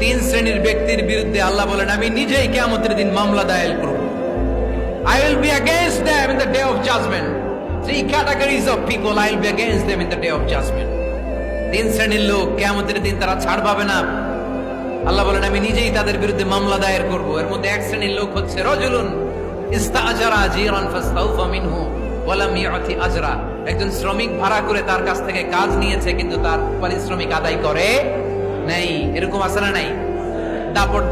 তিন শ্রেণীর ব্যক্তির বিরুদ্ধে আল্লাহ বলেন আমি নিজেই কিয়ামতের দিন মামলা দায়ের করব। I will be against them in the day of judgment. Three categories of people I will be against them in the day of judgment. তিন শ্রেণীর লোক কিয়ামতের দিন তারা ছাড় পাবে না। আল্লাহ বলেন আমি নিজেই তাদের বিরুদ্ধে মামলা দায়ের করব। এর মধ্যে এক শ্রেণীর লোক হচ্ছে রাজুলুন ইস্তাআজারা জিরান ফাস্তাউফা মিনহু ওয়া লাম ইউতি আজরা। একজন শ্রমিক ভাড়া করে তার কাছ থেকে কাজ নিয়েছে কিন্তু তার পারিশ্রমিক আদায় করে নাই। এরকম আছে না নাই? দাপট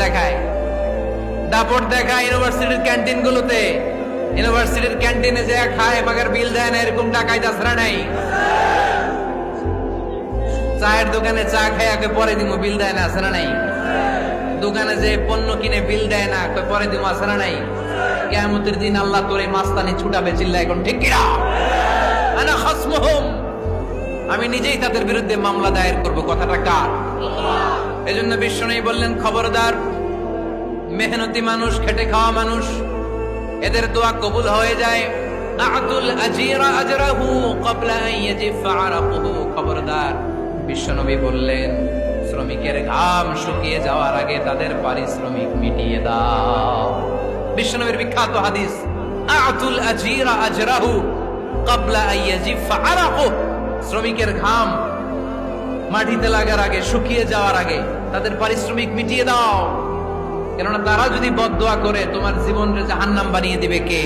দেখায় ইউনিভার্সিটির ক্যান্টিন গুলোতে। ইউনিভার্সিটির ক্যান্টিনে যে খায় মাগার বিল দেয় না, এরকম টাকায় দাসরা নাই। চায়ের দোকানে চা খায় আগে পরে দিমু, বিল দেয় না, আছে না নাই? দোকানে যে পণ্য কিনে বিল দেয় না, পরে দিমু, আছে না নাই? কিয়ামতের দিন আল্লাহ তোরে মাস্তানি ছুটাবে, চিল্লা এখন ঠিক কিনা? আনা খাসমুহুম, আমি নিজেই তাদের বিরুদ্ধে মামলা দায়ের করব। কথাটা কার? এজন্য বিশ্বনবী বললেন খবরদার, মেহনতি মানুষ, খেটে খাওয়া মানুষ, এদের দোয়া কবুল হয়ে যায়। আতুল আজিরা আজরাহু ক্বাবলা আন ইয়াজিফা আরাকুহু। খবরদার, বিশ্বনবী বললেন শ্রমিকের ঘাম শুকিয়ে যাওয়ার আগে তাদের পারিশ্রমিক মিটিয়ে দাও। বিশ্বনবীর বিখ্যাত হাদিস, আতুল আজিরা আজরাহু ক্বাবলা আন ইয়াজিফা আরাকুহু। শ্রমিকের ঘাম মাটিতে লাগার আগে, শুকিয়ে যাওয়ার আগে তাদের পারিশ্রমিক মিটিয়ে দাও। কেননা তারা যদি বদদোয়া করে তোমার জীবনকে জাহান্নাম বানিয়ে দিবে কে?